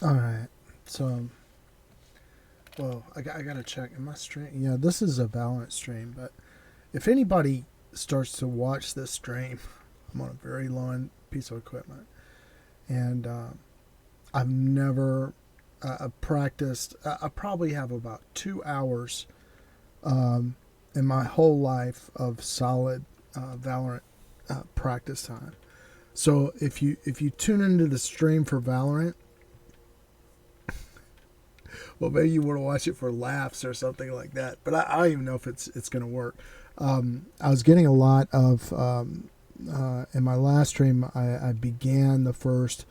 All right. So, well, I gotta check. Am I stream? Yeah, this is a Valorant stream. But if anybody starts to watch this stream, I'm on a very low end piece of equipment, and I've never practiced. I probably have about 2 hours in my whole life of solid Valorant practice time. So if you tune into the stream for Valorant, well, maybe you want to watch it for laughs or something like that. But I don't even know if it's going to work. I was getting a lot of in my last stream. I began the first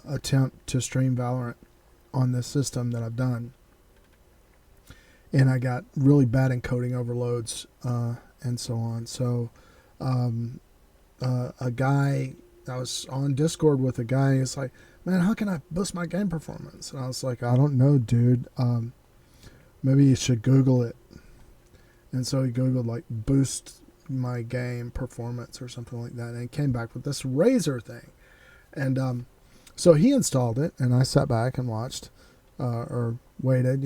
attempt to stream Valorant on this system that I've done, and I got really bad encoding overloads and so on. So a guy, I was on Discord with a guy. He's like, "Man, how can I boost my game performance?" And I was like, "I don't know, dude. Maybe you should Google it." And so he Googled like boost my game performance or something like that, and it came back with this Razer thing. And so he installed it, and I sat back and watched or waited.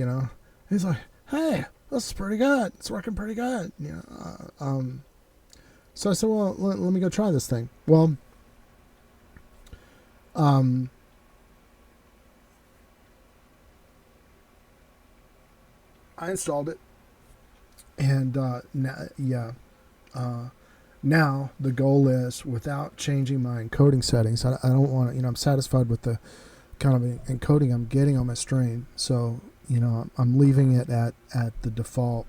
He's like, "Hey, this is pretty good. It's working pretty good." So I said, "Well, let me go try this thing." Well, um, I installed it, and now the goal is, without changing my encoding settings, I don't want to. I'm satisfied with the kind of encoding I'm getting on my stream, so I'm leaving it at the default.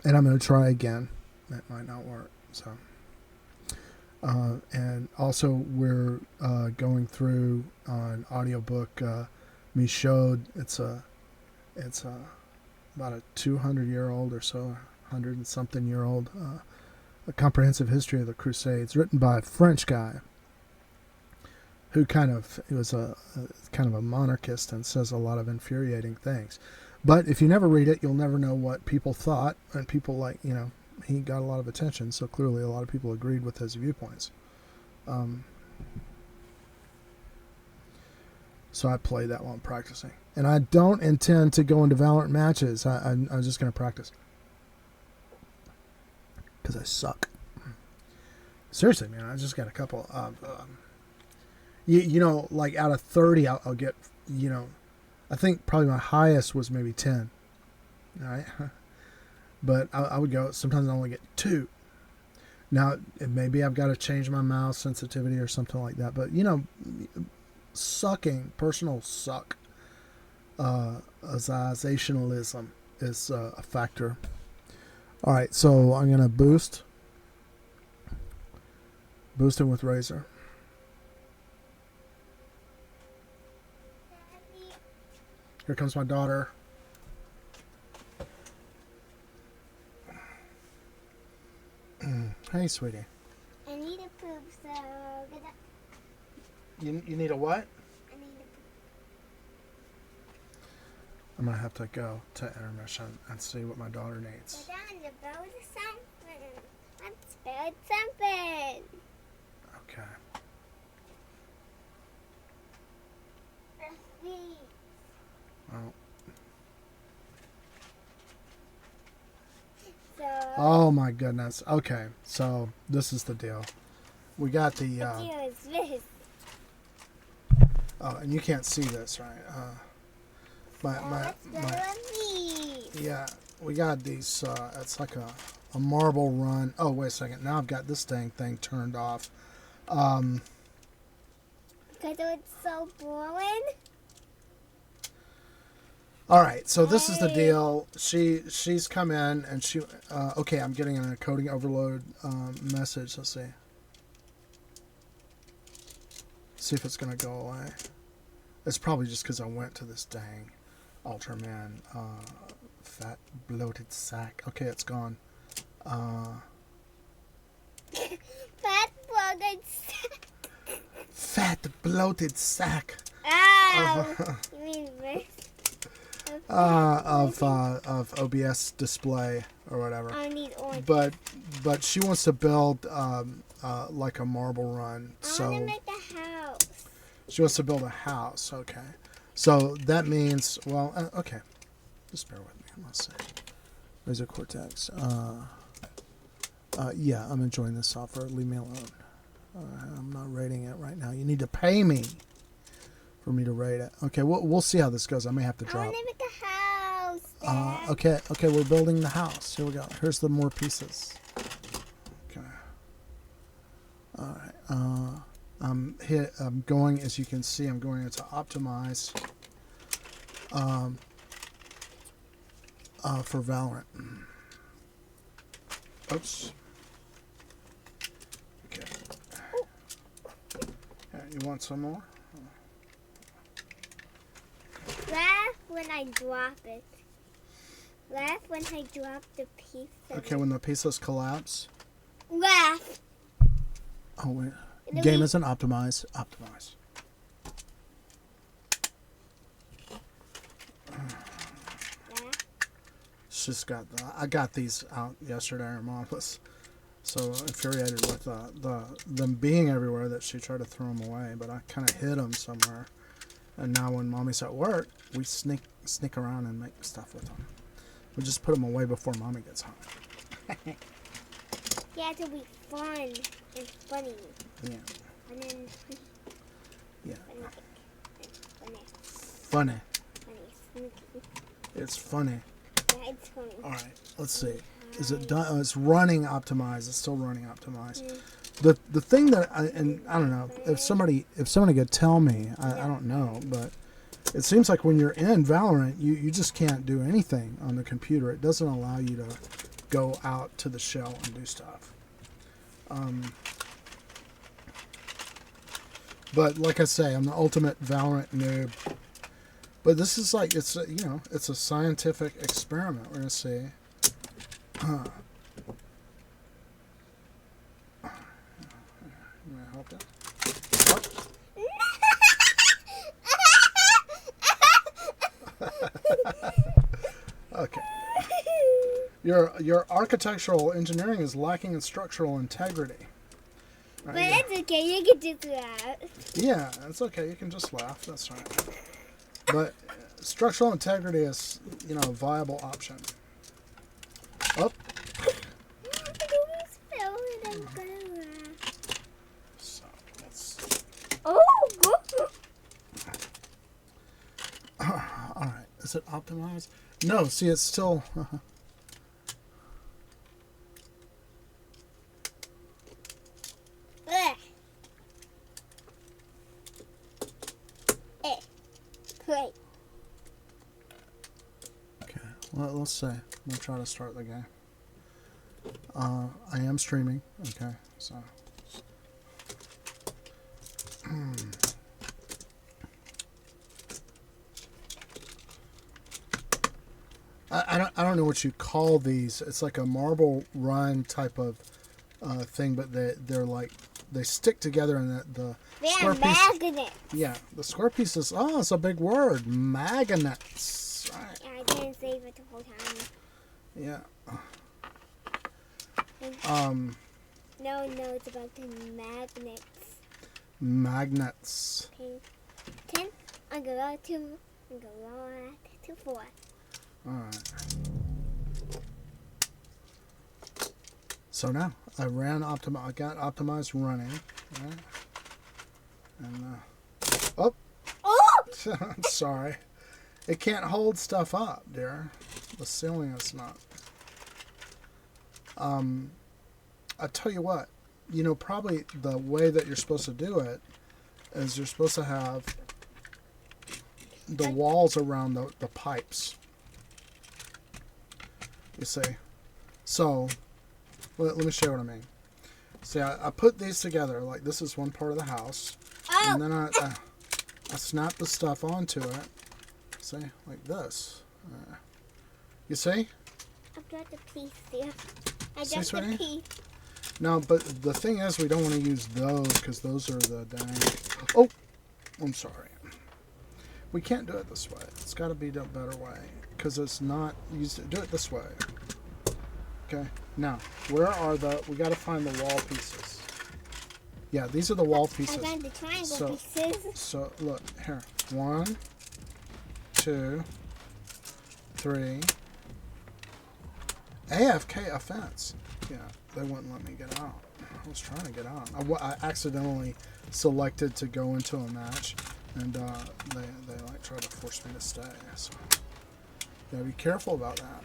And I'm going to try again. That might not work. So, and also we're going through an audiobook. Michaud. It's about a 200-year-old or so, 100 and something year old, a comprehensive history of the Crusades, written by a French guy who he was a kind of a monarchist and says a lot of infuriating things. But if you never read it, you'll never know what people thought, and people he got a lot of attention, so clearly a lot of people agreed with his viewpoints. So I played that while I'm practicing. And I don't intend to go into Valorant matches. I'm just going to practice. Because I suck. Seriously, man, I just got a couple of... like out of 30, I'll get, I think probably my highest was maybe 10. All right? But I would go, sometimes I only get 2. Now, maybe I've got to change my mouse sensitivity or something like that. But, sucking, personal suck, sensationalism is a factor. All right, so I'm going to boost it with Razer. Here comes my daughter. Hey, sweetie. I need a poop, so You need a what? I need a poop. I'm going to have to go to intermission and see what my daughter needs. We're down to build something. Let's build something. Okay. Please. Well, So, oh my goodness. Okay, so this is the deal. We got the... what deal is this? oh, and you can't see this, right? Let's build these. Yeah, we got these. It's like a marble run. Oh, wait a second. Now I've got this thing turned off. Because it's so boring. All right, so this is the deal. She's come in and she. Okay, I'm getting an encoding overload message. Let's see. See if it's gonna go away. It's probably just because I went to this dang Ultraman fat bloated sack. Okay, it's gone. Fat bloated sack. Fat bloated sack. Ow! You mean this? Of OBS display or whatever. I need orange. But she wants to build like a marble run. I So want to make a house. She wants to build a house. Okay. So that means, well, okay. Just bear with me. Let's see. Razor Cortex. Yeah, I'm enjoying this software. Leave me alone. I'm not rating it right now. You need to pay me for me to rate it. Okay, we'll see how this goes. I may have to I drop. want to make a house. Dad. Okay, we're building the house. Here we go. Here's the more pieces. Okay. All right. I'm going, as you can see, I'm going into optimize for Valorant. Oops. Okay. Yeah, you want some more? Laugh when I drop it. Laugh when I drop the piece. Okay, when the pieces collapse. Laugh. Oh wait. It'll Game be- isn't optimized. Optimize. Laugh. It's just got I got these out yesterday. Her mom was so infuriated with them being everywhere that she tried to throw them away. But I kind of hid them somewhere. And now when Mommy's at work, we sneak around and make stuff with them. We just put them away before Mommy gets home. Yeah, it'll be fun and funny. Yeah. And then Yeah. funny. Funny. Funny. Sneaky. It's funny. Yeah, it's funny. All right. Let's see. Is it done? Oh, it's running optimized. It's still running optimized. Mm. The thing that I don't know if somebody could tell me, I don't know, but it seems like when you're in Valorant, you just can't do anything on the computer. It doesn't allow you to go out to the shell and do stuff. But like I say, I'm the ultimate Valorant noob. But this is like it's a scientific experiment. We're gonna see. Help that? Okay. Your architectural engineering is lacking in structural integrity. But it's okay. You can do that. Yeah, it's okay. You can just laugh. That's right. But structural integrity is, a viable option. Oh. So let's. Oh. All right. Is it optimized? No. See, it's still. Great. Okay. Well, let's see. We'll try to start the game. I am streaming. Okay. So. I don't know what you call these. It's like a marble run type of thing, but they're like they stick together and the They square are piece. magnets. Yeah, the square pieces. Oh, it's a big word. Magnets. Right. Yeah, I didn't save it the whole time. Yeah. No, it's about the magnets. Magnets. Okay. 10, I'm gonna go 2, I'm gonna go to 4. All right. So now I got optimized running. Right? And oh, Oh! sorry, it can't hold stuff up, dear. The ceiling is not. I tell you what, probably the way that you're supposed to do it is you're supposed to have the walls around the pipes. You see, so let me show you what I mean. See, I put these together like this is one part of the house, Oh! and then I snap the stuff onto it. See, like this. You see? I've got the piece there. I See, got the sweetie? piece. No, but the thing is, we don't want to use those because those are the dang. Oh, I'm sorry. We can't do it this way. It's got to be the better way because it's not used. Do it this way. Okay. Now, where are we got to find the wall pieces. Yeah, these are the wall I pieces. got the triangle So- pieces. So look here. 1, 2, 3. AFK offense. Yeah, they wouldn't let me get out. I was trying to get out. I accidentally selected to go into a match, and they like try to force me to stay. So gotta be careful about that.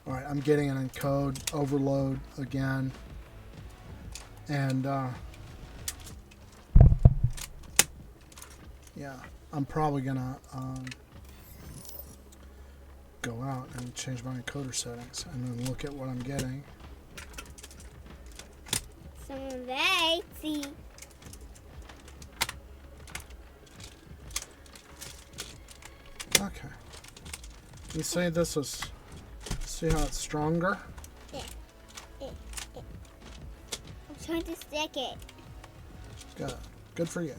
All right, I'm getting an encode overload again, and yeah, I'm probably gonna go out and change my encoder settings, and then look at what I'm getting. So they see. Okay. You say this is. See how it's stronger? I'm trying to stick it. Good. Good for you.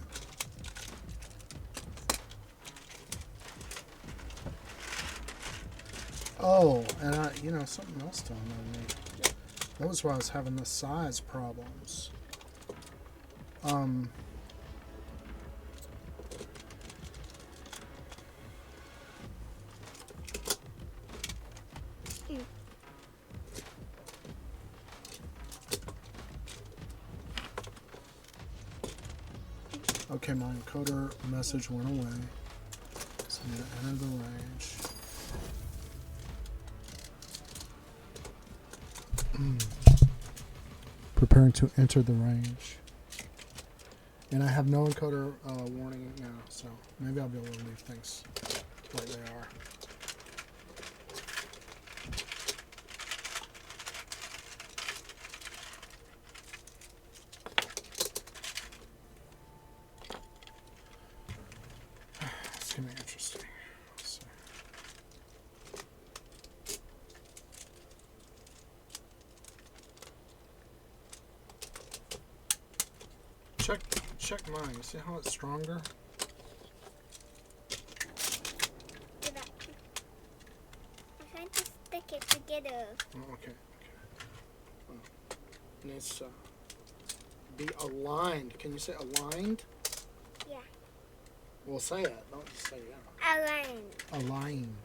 Oh, and something else to me. That was why I was having the size problems. Okay, my encoder message went away. So I'm going to enter the range. Preparing to enter the range. And I have no encoder warning now, so maybe I'll be able to leave things like they are. It's going to be interesting. Let's see. Check mine. You see how it's stronger? I'm trying to stick it together. Oh, okay. Well, it needs to be aligned. Can you say aligned? Yeah. Well, say it. Don't just say yeah. Aligned. Aligned.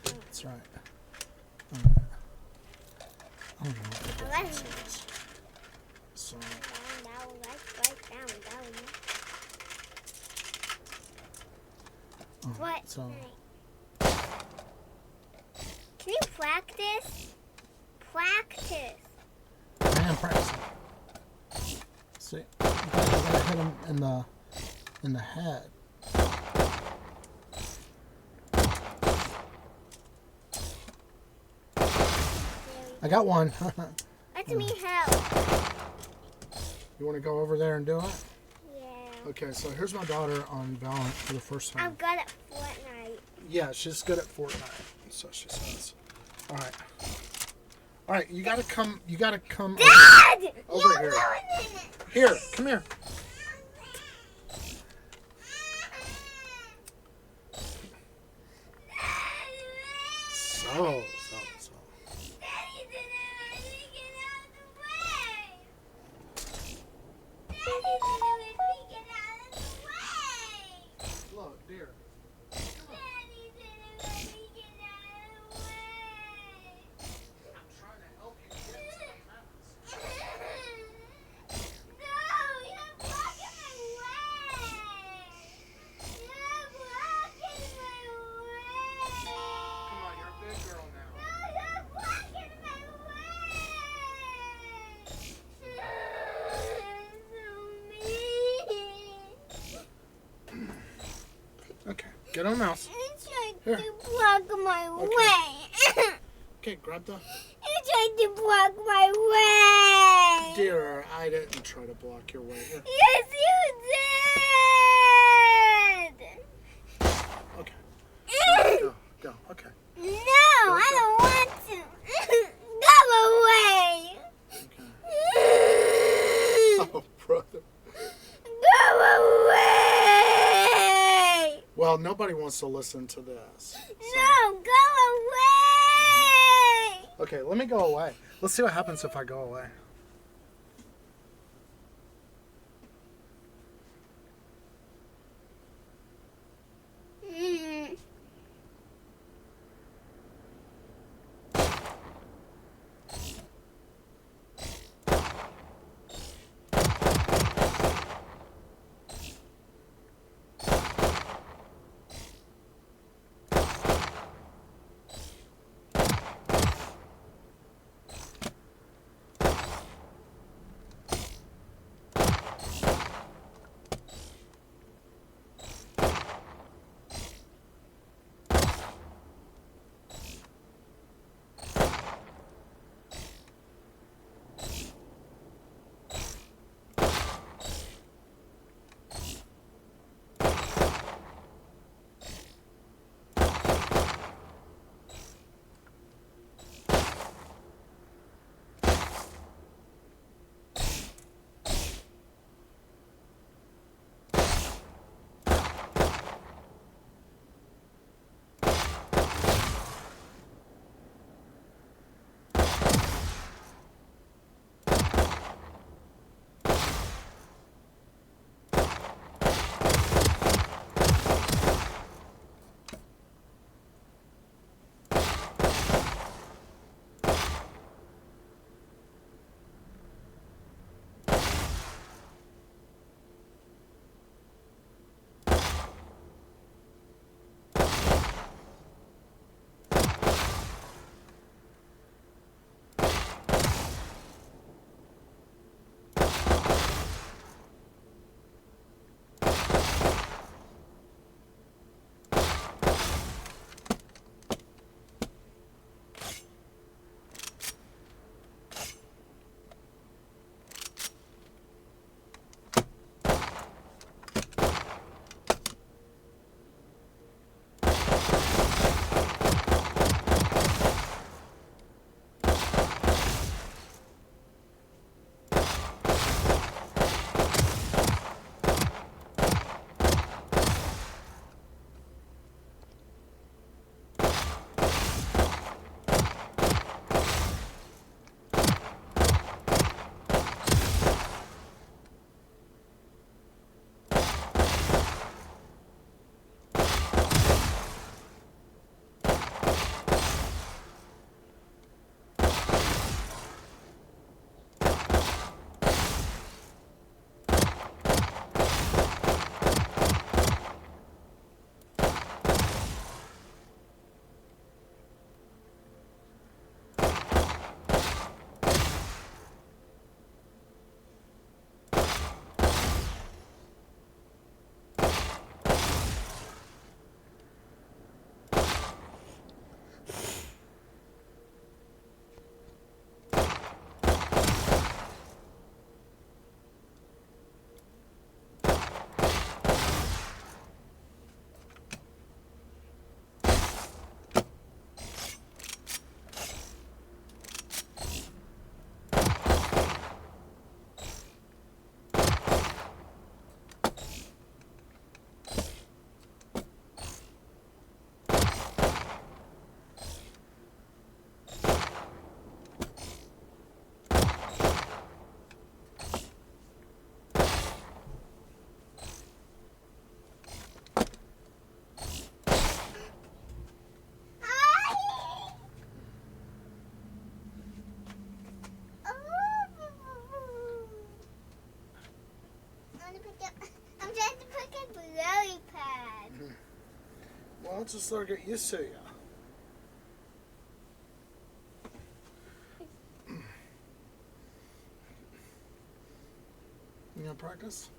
That's right. I don't know what the difference is. So, Down, right, down. What? so Can you practice? Practice. I am practicing. See, you gotta hit him in the head. I got one. Let me help. You want to go over there and do it? Yeah. Okay, so here's my daughter on Valorant for the first time. I'm good at Fortnite. Yeah, she's good at Fortnite. So she says. All right. You gotta come. Dad! Over here. Here, come here. So. Look, dear. I'm trying to help you get to the mountains. Come on, you're a big girl now. Okay, get on the mouse. You're trying to block my way. Okay, grab the. You're trying to block my way. Dear, I didn't try to block your way. Here. Yes, you did. Okay. Go. Okay. No, I don't want to. Go away. Okay. Oh, brother. Go away. Well, nobody wants to listen to this. So. No, go Okay, let me go away. Let's see what happens if I go away. Mm. I'm trying to pick up a lily pad. Well, let's just sort of get used to you. You gonna practice?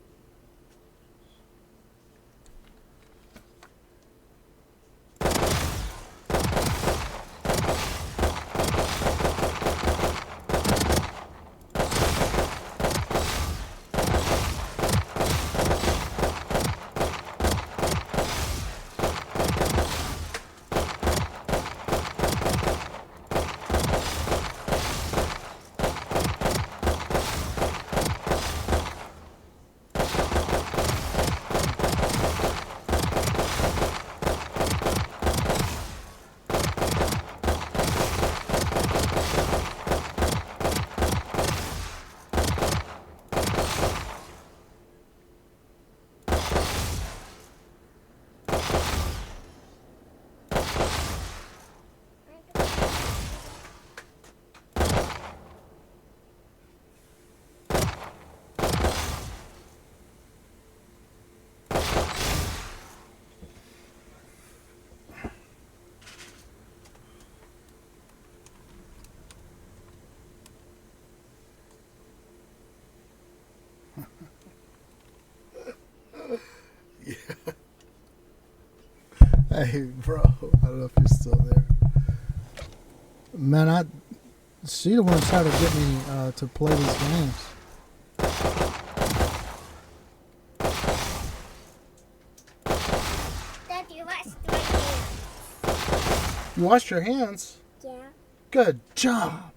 Hey, bro. I don't know if you're still there. Man, she the one tried to get me to play these games. Dad, you watched my game. You washed your hands? Yeah. Good job.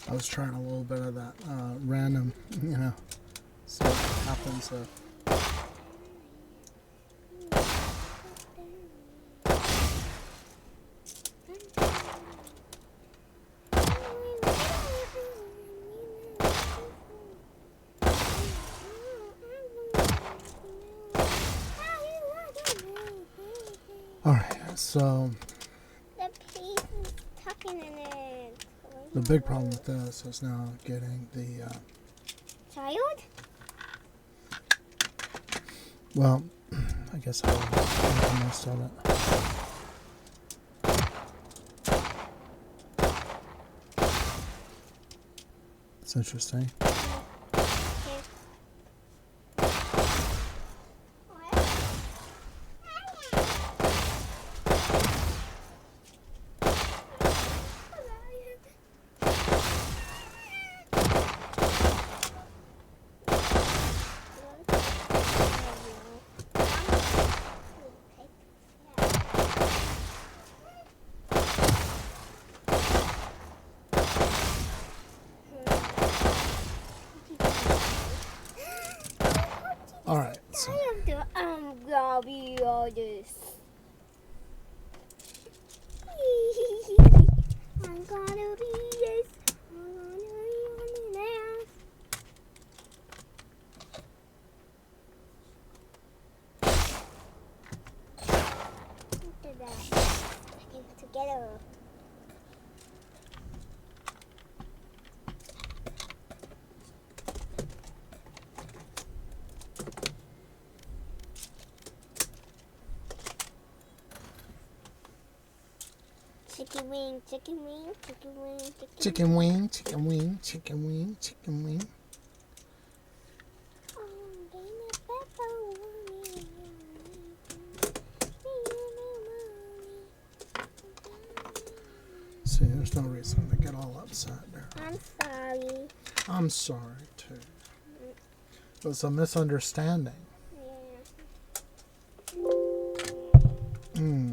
I was trying a little bit of that random, see what happens. All right, so The piece is tucking in it. the big problem with this is now getting the, Child? well, I guess I'll make most of it. It's interesting. All right, so I am the gonna be honest. I'm gonna be this. I'm gonna be honest. Look at that. Sticking together. Chicken wing, chicken wing, chicken wing, chicken wing, chicken wing, chicken wing, chicken wing. Oh, give me pepperoni. See, there's no reason to get all upset there. I'm sorry. I'm sorry too. It was a misunderstanding. Yeah.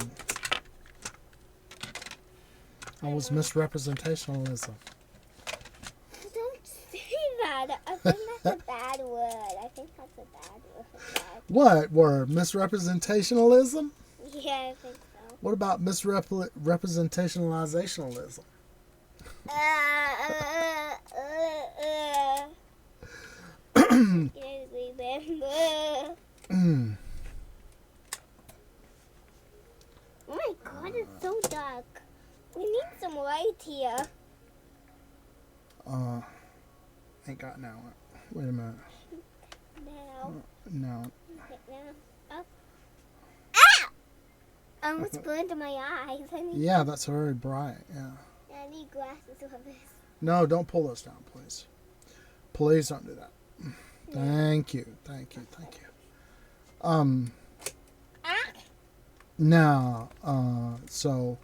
That was misrepresentationalism. Don't say that. I think that's a bad word. I think that's a bad word. What were misrepresentationalism? Yeah, I think so. What about misrepresentationalizationalism? Can't remember. Oh my god, it's so dark. We need some light here. Ain't got now. Wait a minute. Now. No. Up. Ah! I almost burned my eyes. Yeah, that's very bright. Yeah. I need glasses for this. No, don't pull those down, please. Please don't do that. Thank you. Thank you. Thank you. Now, so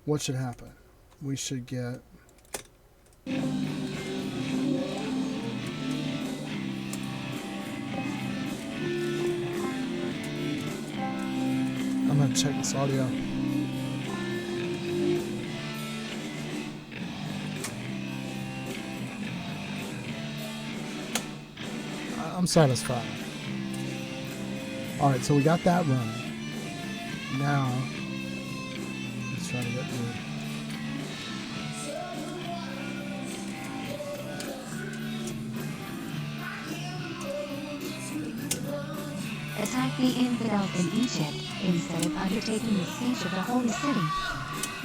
what should happen? We should get I'm gonna check this audio. I'm satisfied. Alright, so we got that running. Now, let's try to get through. Attack the infidels in Egypt instead of undertaking the siege of the holy city.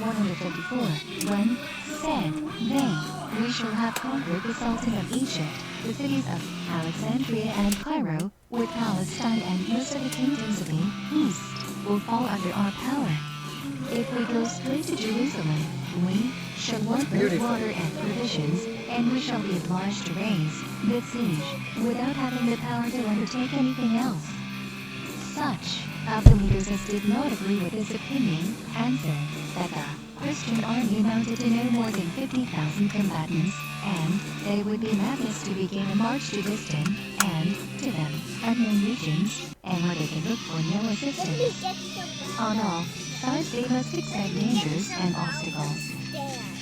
154, when said they, we shall have conquered the Sultan of Egypt, the cities of Alexandria and Cairo, with Palestine and most of the kingdoms of the east, will fall under our power. If we go straight to Jerusalem, we shall want both water and provisions, and we shall be obliged to raise the siege, without having the power to undertake anything else. Such of the leaders as did not agree with this opinion answered that the Christian army amounted to no more than 50,000 combatants, and they would be madness to begin a march to distant, and, to them, unknown regions, and where they could look for no assistance. On all sides they must expect dangers and obstacles.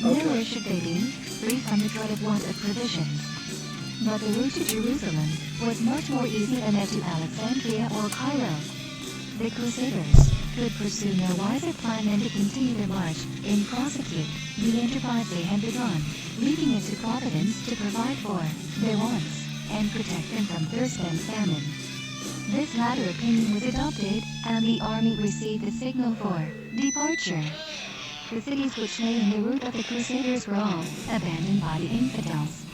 Nowhere should they be free from the dread of want of provisions. But the route to Jerusalem was much more easy than that to Alexandria or Cairo. The Crusaders could pursue no wiser plan than to continue their march and prosecute the enterprise they had begun, leaving it to Providence to provide for their wants and protect them from thirst and famine. This latter opinion was adopted, and the army received the signal for departure. The cities which lay in the route of the Crusaders were all abandoned by the infidels.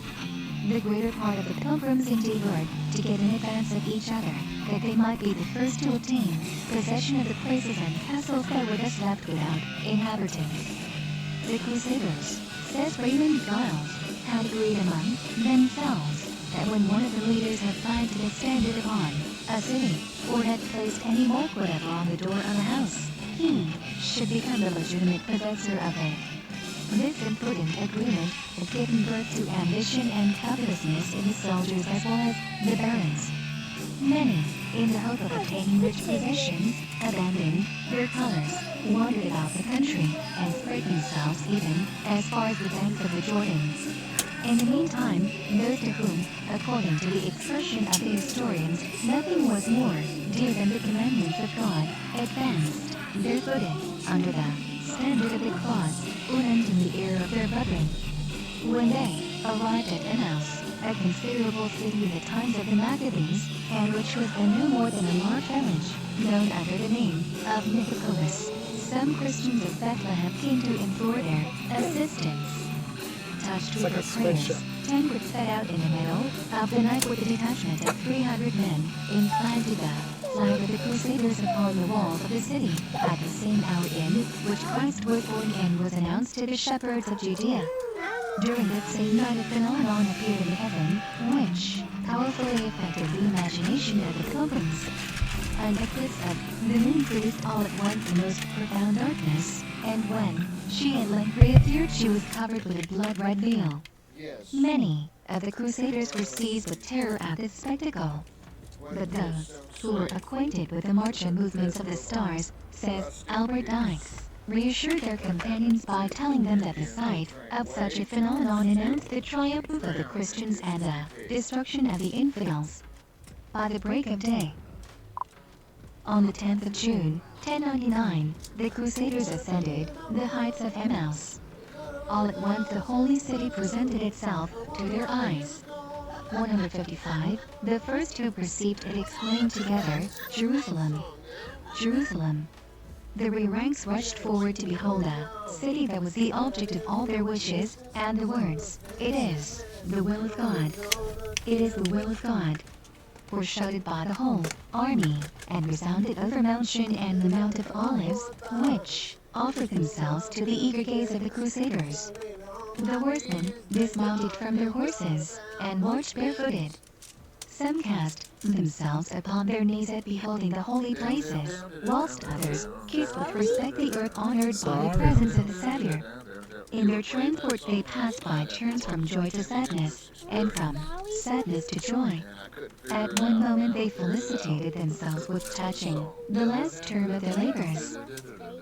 The greater part of the pilgrims endeavored to get in advance of each other, that they might be the first to obtain possession of the places and castles that were thus left without inhabitants. The Crusaders, says Raymond Giles, had agreed among themselves that when one of the leaders had planted a standard upon a city, or had placed any mark whatever on the door of a house, he should become the legitimate possessor of it. This imprudent agreement had given birth to ambition and covetousness in the soldiers as well as the barons. Many, in the hope of obtaining rich possessions, abandoned their colors, wandered about the country, and spread themselves even as far as the banks of the Jordan. In the meantime, those to whom, according to the expression of the historians, nothing was more dear than the commandments of God, advanced, barefooted, under the standard of the cross, unto the ear of their brethren. When they arrived at Emmaus, a considerable city in the times of the Maccabees, and which was then no more than a large village, known under the name of Nicopolis, some Christians of Bethlehem came to implore their assistance. Touched with their prayers, 10 would set out in the middle of the night with a detachment of 300 men, inclined to the flag of the Crusaders upon the walls of the city, at the same hour in which Christ was born and was announced to the shepherds of Judea. During that same night a phenomenon appeared in heaven, which powerfully affected the imagination of the pilgrims. An eclipse of the moon produced all at once the most profound darkness, and when she at length reappeared she was covered with a blood-red veil. Many of the Crusaders were seized with terror at this spectacle. But those who were acquainted with the march and movements of the stars, says Albert Dykes, reassured their companions by telling them that the sight of such a phenomenon announced the triumph of the Christians and the destruction of the infidels. By the break of day, on the 10th of June, 1099, the Crusaders ascended the heights of Emmaus. All at once the holy city presented itself to their eyes. 155, the first who perceived it exclaimed together, Jerusalem, Jerusalem. The rear ranks rushed forward to behold a city that was the object of all their wishes, and the words, "It is the will of God. It is the will of God," were shouted by the whole army, and resounded over Mount Shin and the Mount of Olives, which offered themselves to the eager gaze of the Crusaders. The horsemen dismounted from their horses, and marched barefooted. Some cast themselves upon their knees at beholding the holy places, whilst others kissed with respect the earth honored by the presence of the Savior. In their transport they passed by turns from joy to sadness, and from sadness to joy. At one moment they felicitated themselves with touching the last term of their labors,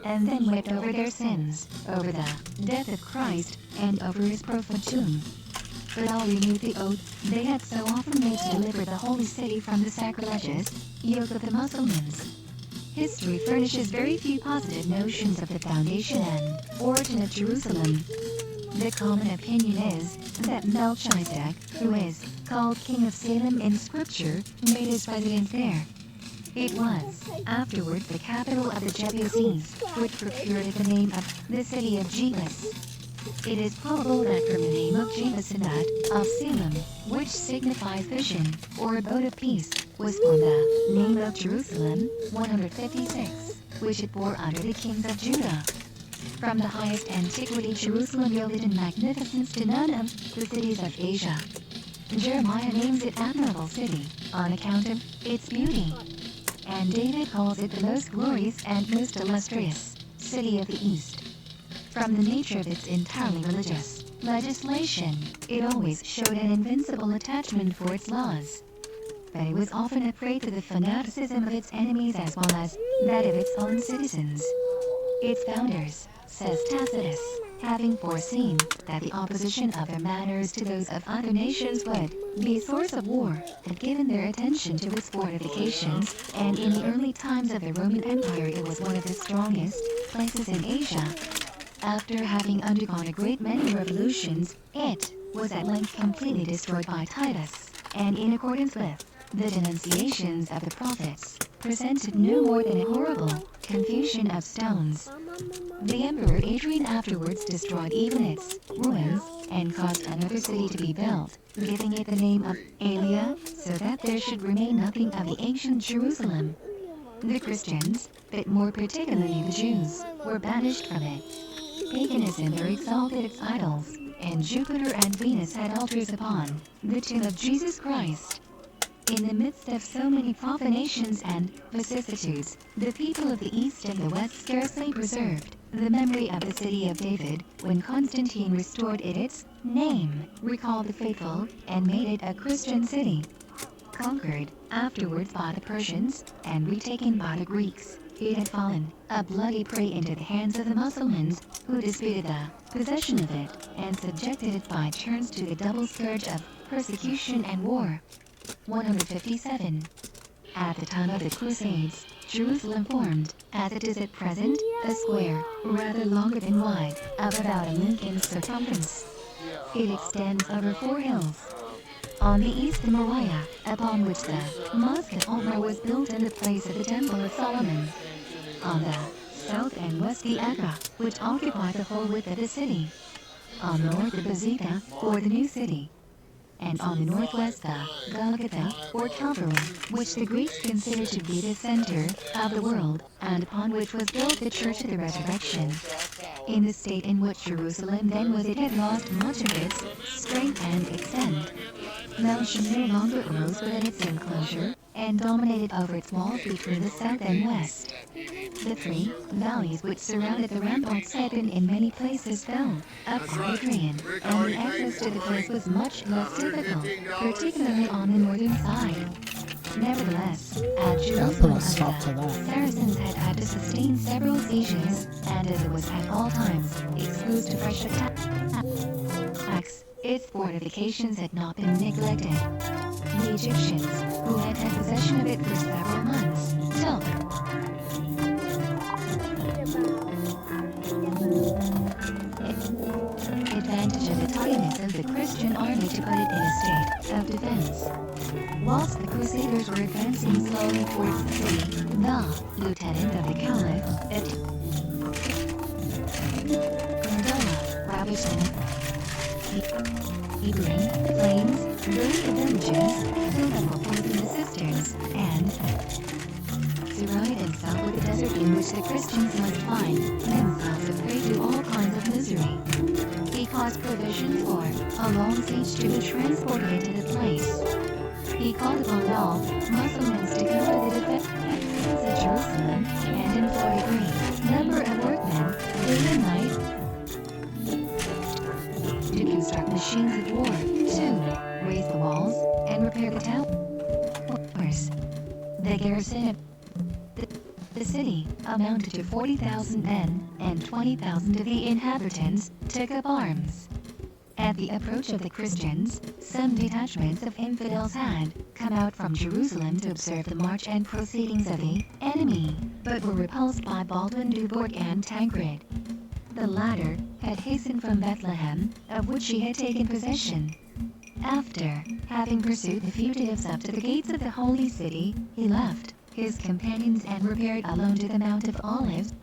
and then wept over their sins, over the death of Christ, and over his profane tomb. But all renewed the oath they had so often made to deliver the holy city from the sacrilegious yoke of the Mussulmans. History furnishes very few positive notions of the foundation and origin of Jerusalem. The common opinion is that Melchizedek, who is called King of Salem in Scripture, made his residence there. It was, afterward, the capital of the Jebusites, which procured it the name of the city of Jebus. It is probable that from the name of Jebus and that of Salem, which signifies vision, or abode of peace, was formed the name of Jerusalem, 156, which it bore under the kings of Judah. From the highest antiquity, Jerusalem yielded in magnificence to none of the cities of Asia. Jeremiah names it Admirable City, on account of its beauty. And David calls it the most glorious and most illustrious city of the East. From the nature of its entirely religious legislation, it always showed an invincible attachment for its laws. But it was often a prey to the fanaticism of its enemies as well as that of its own citizens. Its founders, says Tacitus, having foreseen that the opposition of their manners to those of other nations would be a source of war, had given their attention to its fortifications, and in the early times of the Roman Empire it was one of the strongest places in Asia. After having undergone a great many revolutions, it was at length completely destroyed by Titus, and in accordance with the denunciations of the prophets, presented no more than a horrible confusion of stones. The Emperor Adrian afterwards destroyed even its ruins, and caused another city to be built, giving it the name of Aelia, so that there should remain nothing of the ancient Jerusalem. The Christians, but more particularly the Jews, were banished from it. Paganism there exalted its idols, and Jupiter and Venus had altars upon the tomb of Jesus Christ. In the midst of so many profanations and vicissitudes, the people of the East and the West scarcely preserved the memory of the city of David, when Constantine restored it its name, recalled the faithful, and made it a Christian city. Conquered afterwards by the Persians, and retaken by the Greeks, it had fallen, a bloody prey, into the hands of the Mussulmans, who disputed the possession of it, and subjected it by turns to the double scourge of persecution and war. 157. At the time of the Crusades, Jerusalem formed, as it is at present, a square, rather longer than wide, of about a league in circumference. It extends over 4 hills. On the east, the Moriah, upon which the Mosque of Omar was built in the place of the Temple of Solomon. On the south and west, the Akka, which occupied the whole width of the city. On the north, the Basilica, or the New City. And on the northwest, the Golgotha, or Calvary, which the Greeks considered to be the center of the world, and upon which was built the Church of the Resurrection. In the state in which Jerusalem then was, it had lost much of its strength and extent. Mount Shim no longer arose within its enclosure, and dominated over its walls between the south and west. The 3 valleys which surrounded the ramparts had been in many places felled up by Adrian, and the access to the place was much less difficult, particularly on the northern side. Nevertheless, at Jerusalem, the Saracens had to sustain several sieges, and as it was at all times exposed to fresh attacks, its fortifications had not been neglected. The Egyptians, who had possession of it for several months, took advantage of the tidiness of the Christian army to put it in a state of defense. Whilst the Crusaders were advancing slowly towards the city, the lieutenant of the Caliph, Cordoba, ravaged them. He burned flames, burned the villages, filled them with holes in the cisterns, and surrounded himself with a desert in which the Christians must find themselves a prey to all kinds of misery. He caused provisions for a long siege to be transported into the place. He called upon all Muslims to come to the defense of Jerusalem, and employed a great number of workmen, day and night, to construct machines of war, to raise the walls, and repair the towers. The garrison of the city amounted to 40,000 men, and 20,000 of the inhabitants took up arms. At the approach of the Christians, some detachments of infidels had come out from Jerusalem to observe the march and proceedings of the enemy, but were repulsed by Baldwin Dubourg and Tancred. The latter had hastened from Bethlehem, of which she had taken possession. After having pursued the fugitives up to the gates of the holy city, he left, his companions and repaired alone to the Mount of Olives,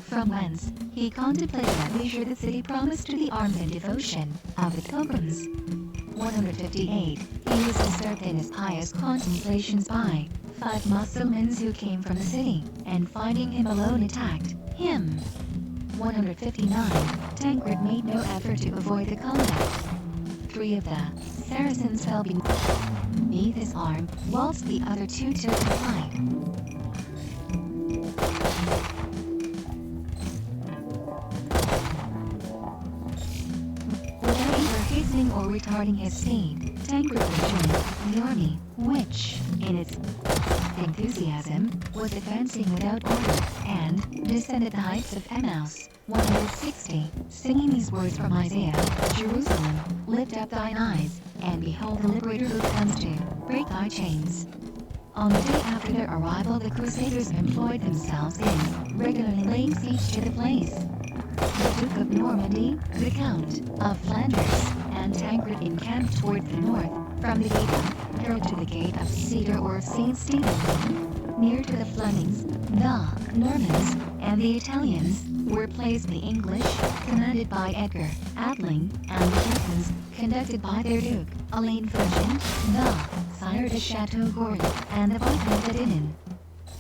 from whence he contemplated at leisure the city promised to the arms and devotion of the pilgrims. 158. He was disturbed in his pious contemplations by 5 Mussulmans who came from the city, and finding him alone attacked him. 159. Tancred made no effort to avoid the combat. 3 of the Saracens fell beneath his arm, whilst the other 2 took to flight. Without either hastening or retarding his speed, Tancred rejoined the army, which, in its enthusiasm, was advancing without order, and descended the heights of Emmaus. 160. Singing these words from Isaiah, Jerusalem, lift up thine eyes, and behold the liberator who comes to break thy chains. On the day after their arrival, the Crusaders employed themselves in regularly laying siege to the place. The Duke of Normandy, the Count of Flanders, and Tancred encamped towards the north, from the gate of Harold to the gate of Cedar or St. Stephen. Near to the Flemings, the Normans, and the Italians were placed the English, commanded by Edgar Atling, and the Britons, conducted by their Duke, Alain Fougeon, the Sire de Chateaugourde, and the Viscount de Dinan.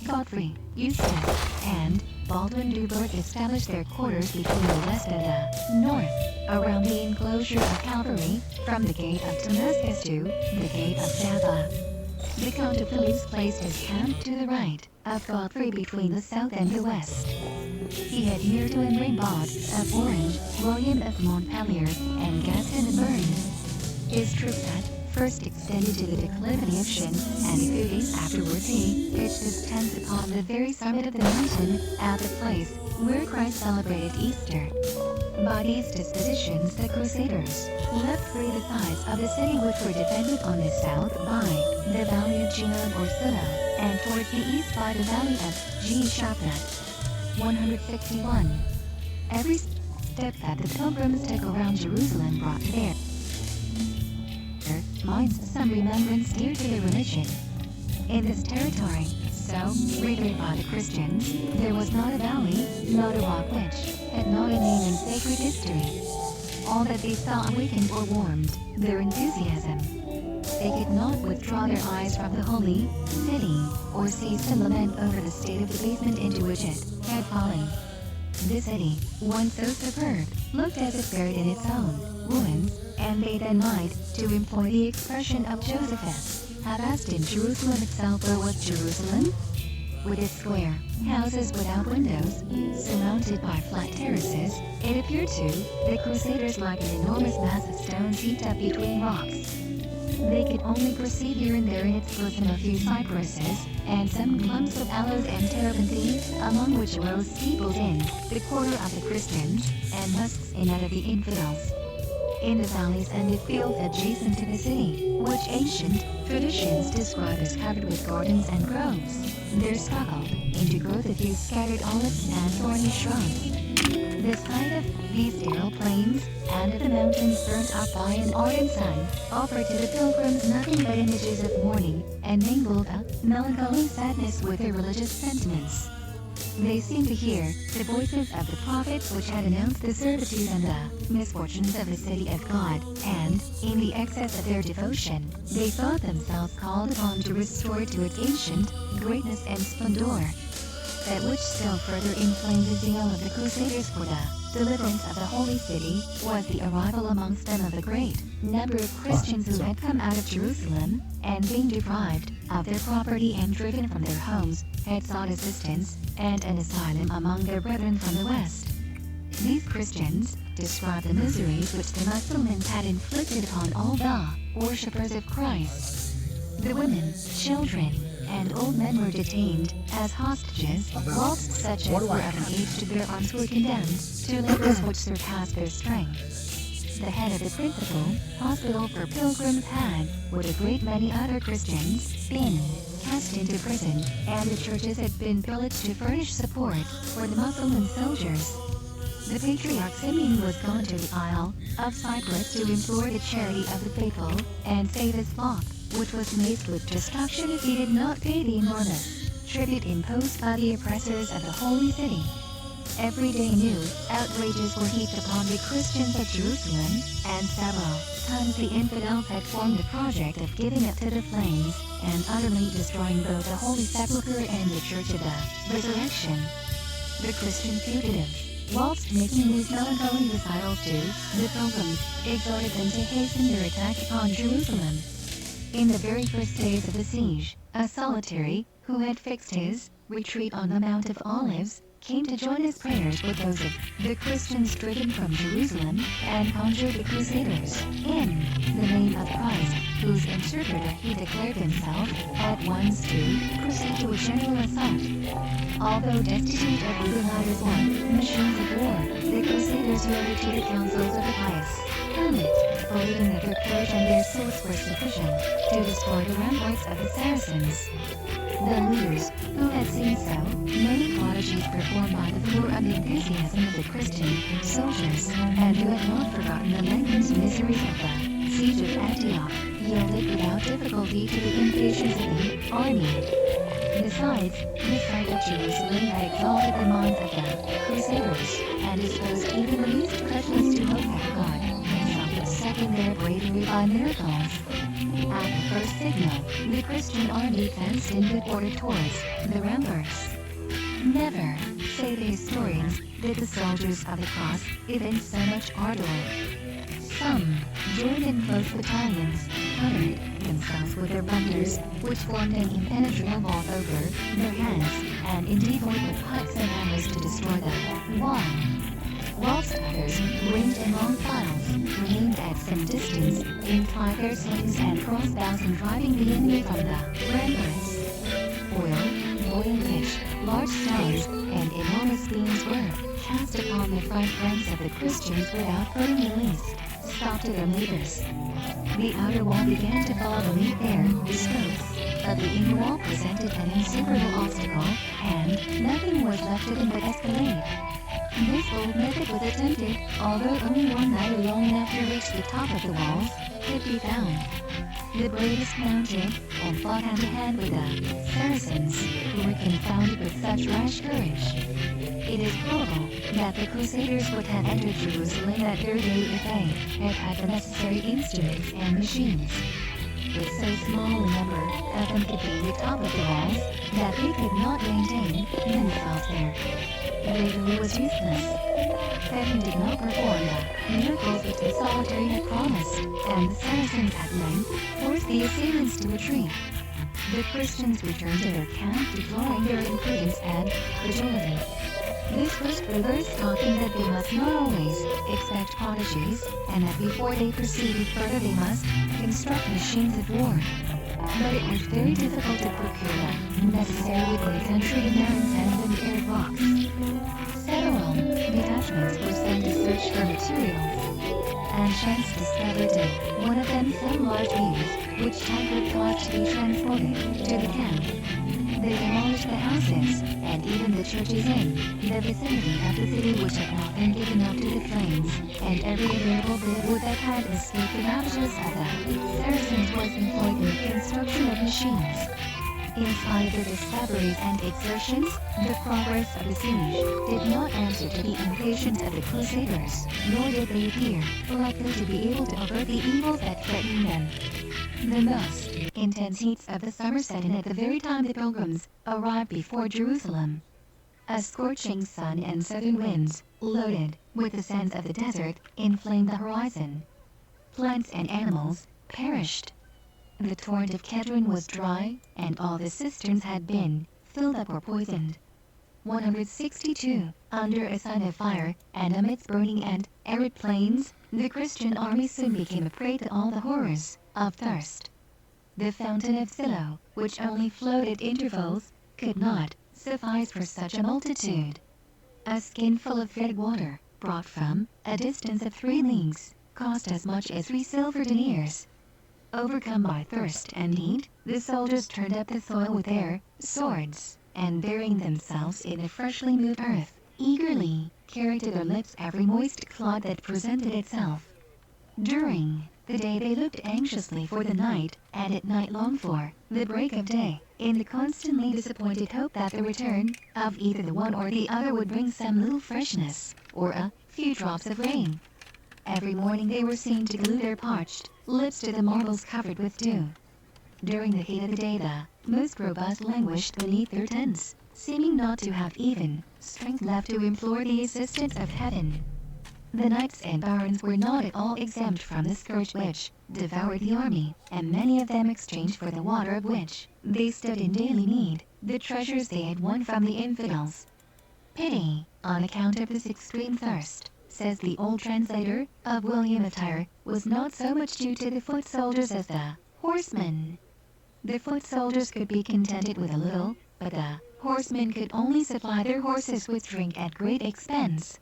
Godfrey, Eustace, and Baldwin du Bourg established their quarters between the west and the north, around the enclosure of cavalry, from the gate of Damascus to the gate of Jaffa. The Count of Toulouse placed his camp to the right of Godfrey between the south and the west. He had near to him Raimbaud of Orange, William of Montpellier, and Gaston of Bern. His troops had first extended to the declivity of Shin, and a few days afterwards he pitched his tents upon the very summit of the mountain, at the place where Christ celebrated Easter. By these dispositions the Crusaders left free the sides of the city which were defended on the south by the valley of Jinon or Silla, and towards the east by the valley of Jehoshaphat. 161. Every step that the pilgrims took around Jerusalem brought to their minds some remembrance dear to their religion. In this territory, so revered by the Christians, there was not a valley, not a rock which had not a name in sacred history. All that they saw awakened or warmed their enthusiasm. They could not withdraw their eyes from the holy city, or cease to lament over the state of the basement into which it had fallen. This city, once so superb, looked as if buried in its own ruins, and they then might, to employ the expression of Josephus, have asked in Jerusalem itself where was Jerusalem? With its square houses without windows, surmounted by flat terraces, it appeared to the Crusaders like an enormous mass of stones heaped up between rocks. They could only perceive here and there in its bosom a few cypresses, and some clumps of aloes and terebinthines, among which rose steepled in the quarter of the Christians, and husks in that of the infidels. In the valleys and the fields adjacent to the city, which ancient traditions describe as covered with gardens and groves, there struggled into growth a few scattered olives and thorny shrubs. The sight of these sterile plains, and of the mountains burnt up by an ardent sun, offered to the pilgrims nothing but images of mourning, and mingled a melancholy sadness with their religious sentiments. They seemed to hear the voices of the prophets which had announced the servitude and the misfortunes of the city of God, and, in the excess of their devotion, they thought themselves called upon to restore it to its ancient greatness and splendor. That which still further inflamed the zeal of the Crusaders for the deliverance of the holy city was the arrival amongst them of a great number of Christians who had come out of Jerusalem, and being deprived of their property and driven from their homes, had sought assistance and an asylum among their brethren from the west. These Christians described the miseries which the Mussulmans had inflicted upon all the worshippers of Christ. The women, children, and old men were detained as hostages, whilst such as were of an age to bear arms were condemned to labors which surpassed their strength. The head of the principal hospital for pilgrims had, with a great many other Christians, been cast into prison, and the churches had been pillaged to furnish support for the Muslim soldiers. The Patriarch Simeon was gone to the Isle of Cyprus to implore the charity of the faithful and save his flock. which was laced with destruction if he did not pay the enormous tribute imposed by the oppressors of the Holy City. Every day new outrages were heaped upon the Christians of Jerusalem, and several times the infidels had formed the project of giving it to the flames and utterly destroying both the Holy Sepulchre and the Church of the Resurrection. The Christian fugitives, whilst making these melancholy recitals to the pilgrims, exhorted them to hasten their attack upon Jerusalem. In the very first days of the siege, a solitary, who had fixed his retreat on the Mount of Olives, came to join his prayers with those of the Christians driven from Jerusalem, and conjured the Crusaders, in the name of Christ, whose interpreter he declared himself, at once to proceed to a general assault. Although destitute of leaders or machines of war, the Crusaders yielded to the counsels of the pious hermit, believing that their courage and their swords were sufficient to destroy the ramparts of the Saracens. The leaders, who had seen so many prodigies performed by the floor of the enthusiasm of the Christian soldiers, and who had not forgotten the lengthened miseries of the siege of Antioch, yielded without difficulty to the impatience of the army. Besides, the sight of Jerusalem had exalted the minds of the Crusaders, and disposed even the least credulous to hope that God himself would second their bravery by miracles. At the first signal, the Christian army advanced in good order towards the ramparts. Never, say the historians, did the soldiers of the cross evince so much ardor. Some, joined in close battalions, covered themselves with their bundles, which formed an impenetrable wall over their heads, and endeavored with pikes and hammers to destroy the wall. Whilst others, ranged in long files, remained at some distance, employed their slings and crossbows in driving the enemy from the ramparts. Oil, boiling pitch, large stones, and enormous beams were cast upon the front ranks of the Christians without putting the least stop to their labors. The outer wall began to fall beneath their strokes, but the inner wall presented an insuperable obstacle, and nothing was left to them but escalade. This bold method was attempted, although only one ladder long enough to reach the top of the walls could be found. The bravest mounted and fought hand-to-hand with the Saracens, who were confounded with such rash courage. It is probable that the Crusaders would have entered Jerusalem that very day if they had had the necessary instruments and machines. But so small a number of them could be the top of the walls that they could not maintain themselves there. Bravery was useless. Heaven did not perform the miracles which the solitary had promised, and the Saracens at length forced the assailants to retreat. The Christians returned to their camp, deploring their imprudence and credulity. This was further talking that they must not always expect prodigies, and that before they proceeded further they must construct machines of war. But it was very difficult to procure the necessary within the country of barren sands and arid rocks. Several detachments were sent to search for materials, and chance discovered in one of them some large beams, which time would cause to be transported to the camp. They demolished the houses, and even the churches in the vicinity of the city which had not been given up to the flames, and every available bit of wood that had escaped the ravages of the Saracens was employed in the construction of machines. In spite of their discoveries and exertions, the progress of the siege did not answer to the impatience of the Crusaders, nor did they appear likely to be able to avert the evils that threatened them. The most intense heats of the summer set in at the very time the pilgrims arrived before Jerusalem. A scorching sun and southern winds, loaded with the sands of the desert, inflamed the horizon. Plants and animals perished. The torrent of Kedron was dry, and all the cisterns had been filled up or poisoned. 162, under a sign of fire, and amidst burning and arid plains, the Christian army soon became a prey to all the horrors of thirst. The fountain of Siloam, which only flowed at intervals, could not suffice for such a multitude. A skinful of fetid water, brought from a distance of 3 leagues, cost as much as 3 silver deniers. Overcome by thirst and heat, the soldiers turned up the soil with their swords, and burying themselves in the freshly moved earth, eagerly carried to their lips every moist clod that presented itself. During the day they looked anxiously for the night, and at night longed for the break of day, in the constantly disappointed hope that the return of either the one or the other would bring some little freshness, or a few drops of rain. Every morning they were seen to glue their parched lips to the marbles covered with dew. During the heat of the day the most robust languished beneath their tents, seeming not to have even strength left to implore the assistance of heaven. The knights and barons were not at all exempt from the scourge which devoured the army, and many of them exchanged for the water of which they stood in daily need, the treasures they had won from the infidels. Pity, on account of this extreme thirst, says the old translator of William of Tyre, was not so much due to the foot soldiers as the horsemen. The foot soldiers could be contented with a little, but the horsemen could only supply their horses with drink at great expense.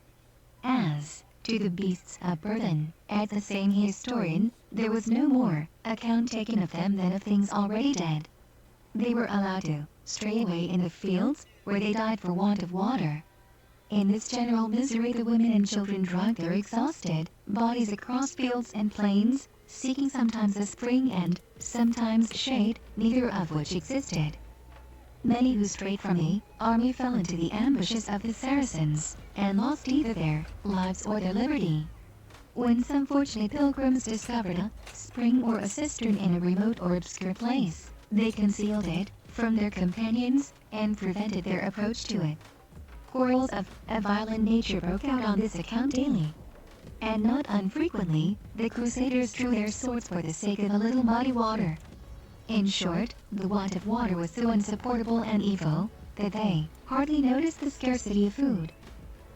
As to the beasts of burden, adds the same historian, there was no more account taken of them than of things already dead. They were allowed to stray away in the fields, where they died for want of water. In this general misery the women and children dragged their exhausted bodies across fields and plains, seeking sometimes a spring and sometimes shade, neither of which existed. Many who strayed from the army fell into the ambushes of the Saracens, and lost either their lives or their liberty. When some fortunate pilgrims discovered a spring or a cistern in a remote or obscure place, they concealed it from their companions, and prevented their approach to it. Quarrels of a violent nature broke out on this account daily. And not unfrequently, the Crusaders drew their swords for the sake of a little muddy water. In short, the want of water was so insupportable an evil, that they hardly noticed the scarcity of food.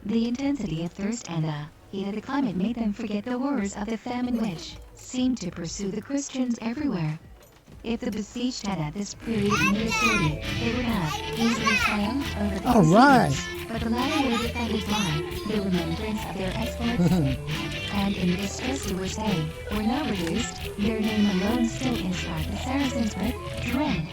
The intensity of thirst and the heat of the climate made them forget the horrors of the famine which seemed to pursue the Christians everywhere. If the besieged had at this period made a sortie, they would have easily triumphed over the All right. besiegers, but the latter were defended by the remembrance of their exploits, and in the distress to which they were now reduced, their name alone still inspired the Saracens with dread.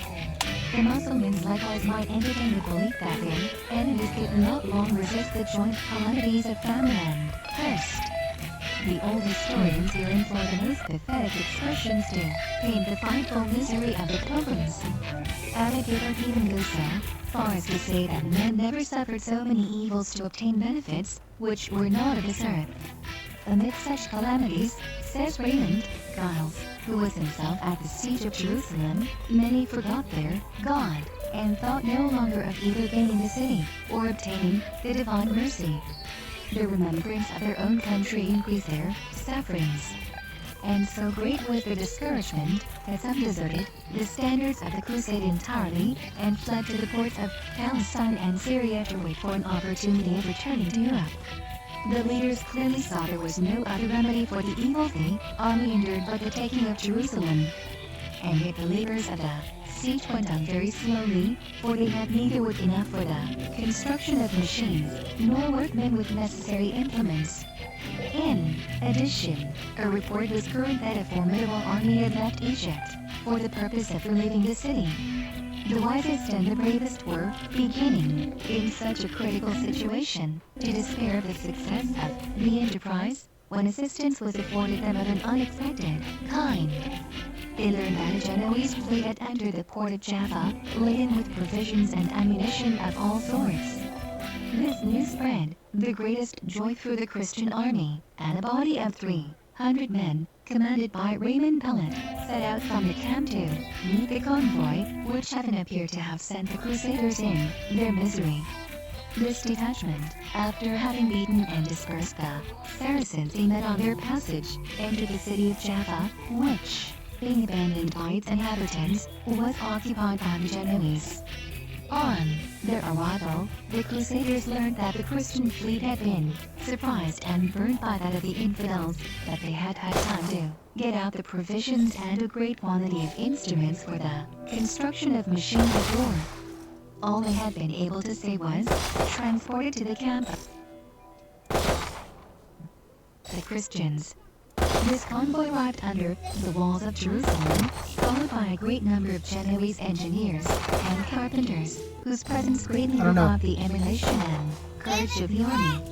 The Mussulmans likewise might entertain the belief that their enemies could not long resist the joint calamities of famine and thirst. The old historians here employ the most pathetic expressions to paint the frightful misery of the pilgrims. Abigilard even goes so far as to say that men never suffered so many evils to obtain benefits which were not of this earth. Amid such calamities, says Raymond Giles, who was himself at the siege of Jerusalem, many forgot their God, and thought no longer of either gaining the city or obtaining the divine mercy. The remembrance of their own country increased their sufferings. And so great was their discouragement that some deserted the standards of the crusade entirely and fled to the ports of Palestine and Syria to wait for an opportunity of returning to Europe. The leaders clearly saw there was no other remedy for the evils the army endured but the taking of Jerusalem. And yet the labors of the siege went on very slowly, for they had neither wood enough for the construction of machines, nor workmen with necessary implements. In addition, a report was current that a formidable army had left Egypt for the purpose of relieving the city. The wisest and the bravest were beginning, in such a critical situation, to despair of the success of the enterprise, when assistance was afforded them of an unexpected kind. They learned that a Genoese fleet had entered the port of Jaffa, laden with provisions and ammunition of all sorts. This news spread the greatest joy through the Christian army, and a body of 300 men, commanded by Raymond Pellet, set out from the camp to meet the convoy, which heaven appeared to have sent the Crusaders in their misery. This detachment, after having beaten and dispersed the Saracens they met on their passage, entered the city of Jaffa, which, being abandoned by its inhabitants, was occupied by the Genoese. On their arrival, the Crusaders learned that the Christian fleet had been surprised and burned by that of the infidels, that they had had time to get out the provisions and a great quantity of instruments for the construction of machines of war. All they had been able to say was, transported to the camp of the Christians. This convoy arrived under the walls of Jerusalem, followed by a great number of Genoese engineers and carpenters, whose presence greatly revived the emulation and courage of the army.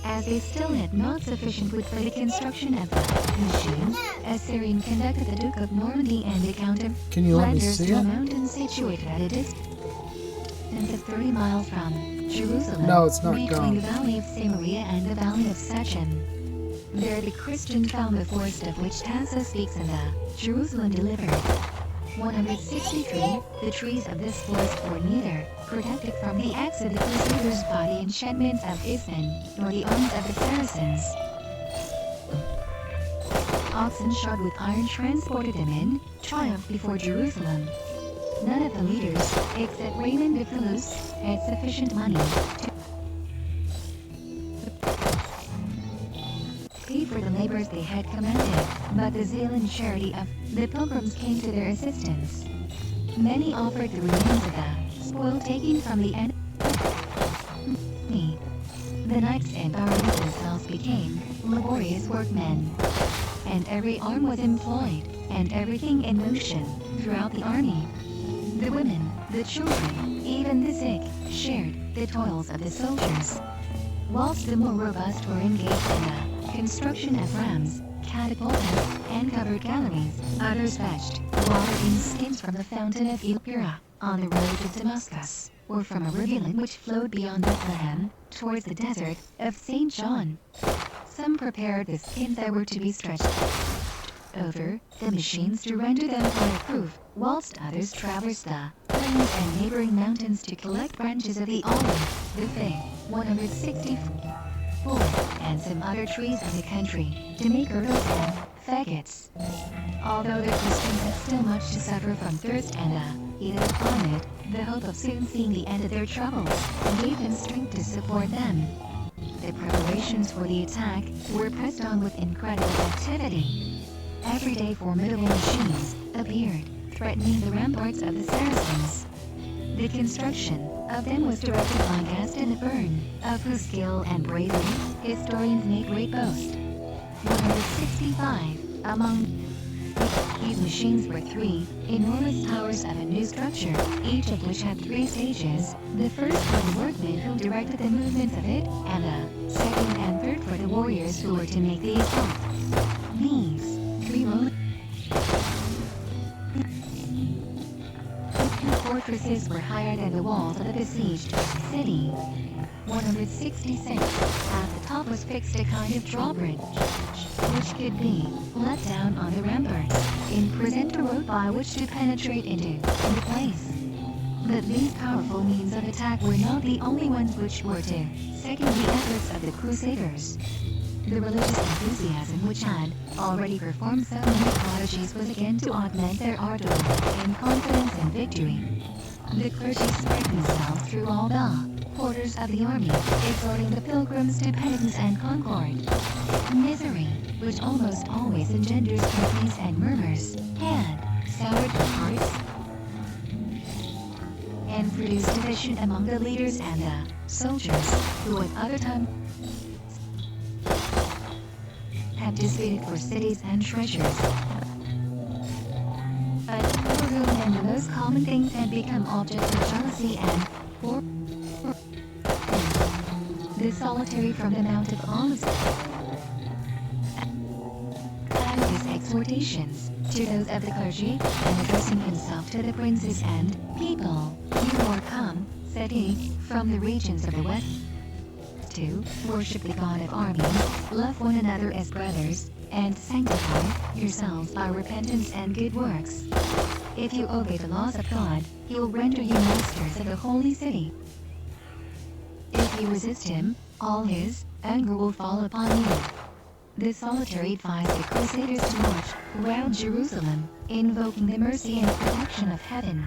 As they still had not sufficient wood for the construction of the machines, Assyrian conducted the Duke of Normandy and the Count of Can you let me Flanders see to a it? mountain situated at a distance of 30 miles from Jerusalem, No, it's not between gone. the valley of Samaria and the valley of Shechem. There the Christians found the forest of which Tasso speaks in the Jerusalem Delivered. 163. The trees of this forest were neither protected from the axe of the Crusaders by the enchantments of Isman, nor the arms of the Saracens. Oxen shod with iron transported them in triumph before Jerusalem. None of the leaders, except Raymond de Toulouse, had sufficient money to pay for the labors they had commanded, but the zeal and charity of the pilgrims came to their assistance. Many offered the remains of the spoil taken from the enemy. The knights and armies themselves became laborious workmen, and every arm was employed, and everything in motion throughout the army. The women, the children, even the sick, shared the toils of the soldiers, whilst the more robust were engaged in the construction of rams, catapults, and covered galleries. Others fetched water in skins from the fountain of Ilpira, on the road to Damascus, or from a rivulet which flowed beyond Bethlehem, towards the desert of St. John. Some prepared the skins that were to be stretched over the machines to render them fireproof, whilst others traversed the plains and neighboring mountains to collect branches of the olive, the fig, 164, and some other trees of the country, to make girdles and faggots. Although the Christians had still much to suffer from thirst and the heat of the climate, the hope of soon seeing the end of their troubles gave them strength to support them. The preparations for the attack were pressed on with incredible activity. Every day formidable machines appeared, threatening the ramparts of the Saracens. The construction of them was directed by Gaston de Bern, of whose skill and bravery historians make great boast. 165. Among these machines were 3 enormous towers of a new structure, each of which had 3 stages. The first for the workmen who directed the movements of it, and the second and third for the warriors who were to make the assault. These 3 rolling fortresses were higher than the walls of the besieged city. 166. At the top was fixed a kind of drawbridge, which could be let down on the ramparts, in present a road by which to penetrate into the place. But these powerful means of attack were not the only ones which were to second the efforts of the Crusaders. The religious enthusiasm which had already performed so many prodigies was again to augment their ardor in confidence and victory. The clergy spread themselves through all the quarters of the army, exhorting the pilgrims to penitence and concord. Misery, which almost always engenders complaints and murmurs, had soured the hearts and produced division among the leaders and the soldiers, who at other times had disputed for cities and treasures. But for whom then the most common things had become objects of jealousy and war. The solitary from the Mount of Olives added his exhortations to those of the clergy, and addressing himself to the princes and people, "You are come," said he, "from the regions of the west to worship the God of armies, love one another as brothers, and sanctify yourselves by repentance and good works. If you obey the laws of God, he will render you masters of the holy city. If you resist him, all his anger will fall upon you." The solitary advised the Crusaders to march round Jerusalem, invoking the mercy and protection of heaven.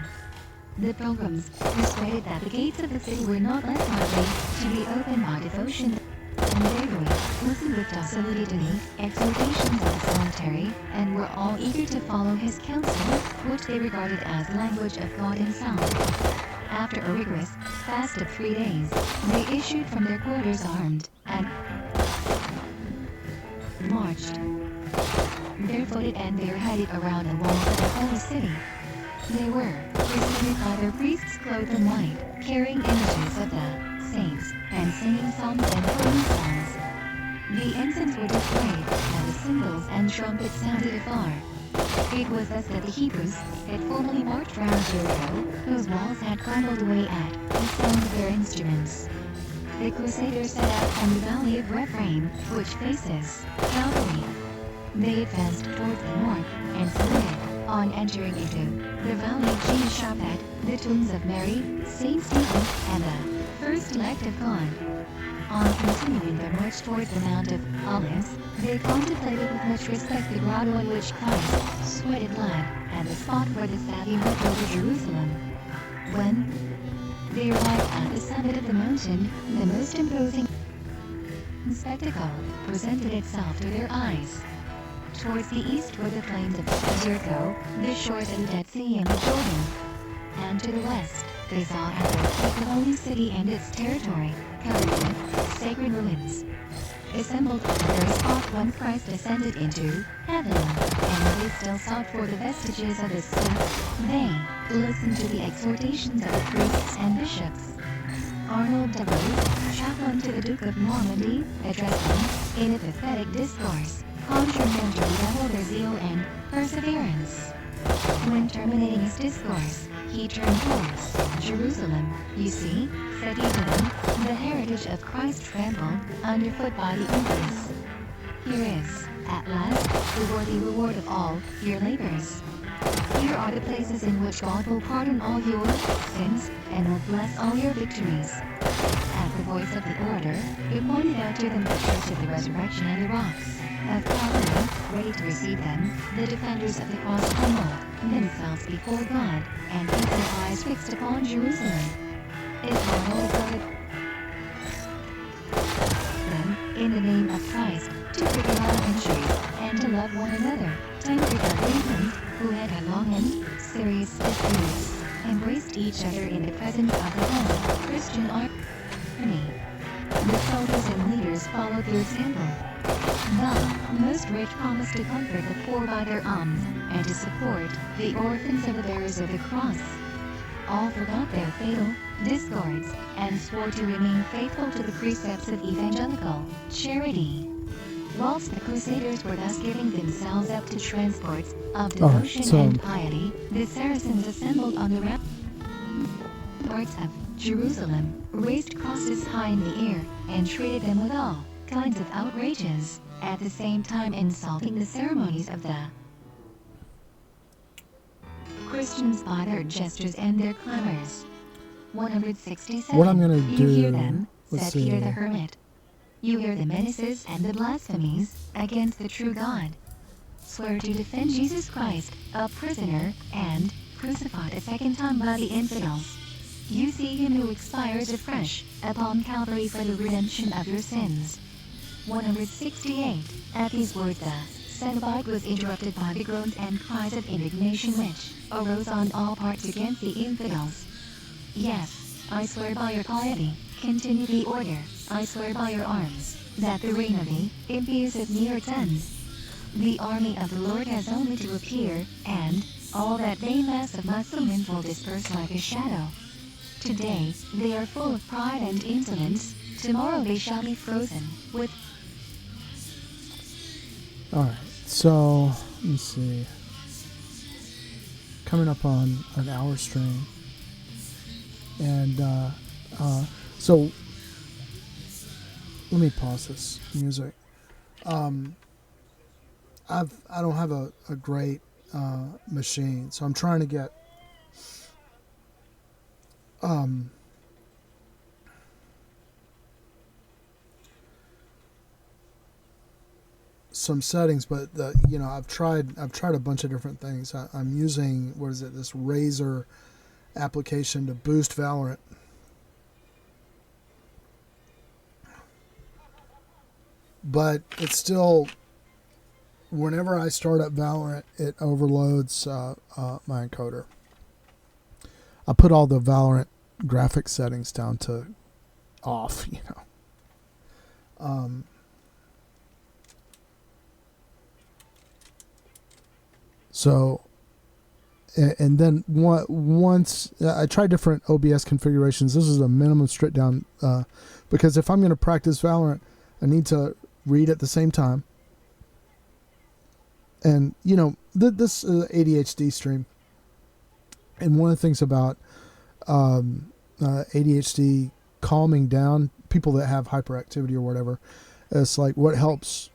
The pilgrims, persuaded that the gates of the city were not less likely to be opened by devotion and bravery, listened with docility to the exhortations of the solitary, and were all eager to follow his counsel, which they regarded as the language of God himself. After a rigorous fast of 3 days, they issued from their quarters armed, and marched barefooted and bareheaded around the walls of the holy city. They were preceded by their priests clothed in white, carrying images of the saints, and singing psalms and holy songs. The ensigns were displayed, and the cymbals and trumpets sounded afar. It was thus that the Hebrews had formerly marched round Jericho, whose walls had crumbled away at the sound of their instruments. The Crusaders set out from the valley of Rephaim, which faces Calvary. They advanced towards the north, and saluted, on entering into the valley of Jehoshaphat, the tombs of Mary, Saint Stephen, and the first elect of God. On continuing their march towards the Mount of Olives, they contemplated with much respect the grotto in which Christ sweated blood, and the spot where the Saviour went over Jerusalem. When they arrived at the summit of the mountain, the most imposing spectacle presented itself to their eyes. Towards the east were the plains of Jericho, the shores of the Dead Sea and the Jordan. And to the west, they saw at their feet the holy city and its territory, covered with sacred ruins. Assembled at the very spot whence Christ ascended into heaven, and they still sought for the vestiges of his steps, they listened to the exhortations of the priests and bishops. Arnold de Rose, chaplain to the Duke of Normandy, addressed them in a pathetic discourse, conjuring them to redouble their zeal and perseverance. When terminating his discourse, he turned towards Jerusalem. You see, said he to them, the heritage of Christ trampled underfoot by the impious. Here is, at last, the worthy reward of all your labors. Here are the places in which God will pardon all your sins, and will bless all your victories. At the voice of the orator, he pointed out to them the church of the resurrection and the rocks of Calvary, ready to receive them. The defenders of the cross humbled themselves before God, and kept their eyes fixed upon Jerusalem. Is Arnold good? Then, in the name of Christ, to forgive all injuries, and to love one another, Tancred of England, who had long and serious disputes, embraced each other in the presence of the whole Christian army. The soldiers and leaders followed their example. The most rich promised to comfort the poor by their alms, and to support the orphans of the bearers of the cross. All forgot their fatal discords, and swore to remain faithful to the precepts of evangelical charity. Whilst the Crusaders were thus giving themselves up to transports of devotion and piety, the Saracens assembled on the ramparts of Jerusalem, raised crosses high in the air, and treated them with all kinds of outrages, at the same time insulting the ceremonies of the Christians by their gestures and their clamors. 167. What I'm gonna do, You hear them, let's said see. Peter the Hermit. You hear the menaces and the blasphemies against the true God. Swear to defend Jesus Christ, a prisoner, and crucified a second time by the infidels. You see him who expires afresh upon Calvary for the redemption of your sins. 168. At these words the Cenobite was interrupted by the groans and cries of indignation which arose on all parts against the infidels. Yes, I swear by your piety, continued the orator, I swear by your arms, that the reign of the impious is near its end. The army of the Lord has only to appear, and all that vain mass of Muslims will disperse like a shadow. Today, they are full of pride and insolence, tomorrow they shall be frozen with... Alright, so, let me see. Coming up on an hour stream. And, so, let me pause this music. I don't have a great machine, so I'm trying to get some settings, but I've tried a bunch of different things. I'm using this Razer application to boost Valorant. But it's still, whenever I start up Valorant, it overloads my encoder. I put all the Valorant graphic settings down to off, So and then once I tried different OBS configurations. This is a minimum stripped down because if I'm going to practice Valorant, I need to read at the same time. And you know, this ADHD stream, and one of the things about ADHD calming down people that have hyperactivity or whatever, it's like what helps.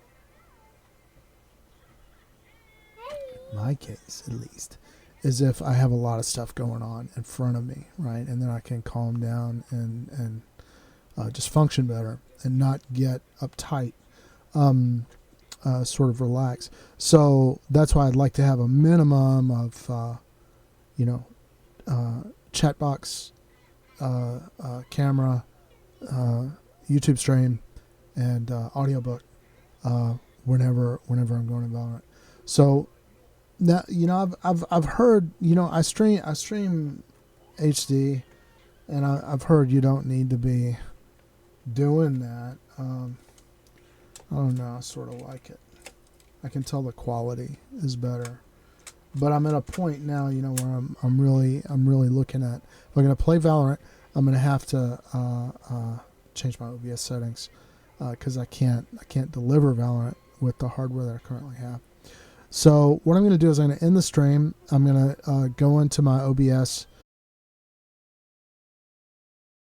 My case, at least, is if I have a lot of stuff going on in front of me, right, and then I can calm down and just function better and not get uptight, sort of relax. So that's why I'd like to have a minimum of, chat box, camera, YouTube stream, and audiobook whenever I'm going about it. So. Now, you know, I've heard, you know, I stream HD, and I've heard you don't need to be doing that. I don't know, I sort of like it. I can tell the quality is better, but I'm at a point now, you know, where I'm really looking at, if I'm gonna play Valorant, I'm gonna have to change my OBS settings because I can't deliver Valorant with the hardware that I currently have. So what I'm going to do is I'm going to end the stream. I'm going to go into my OBS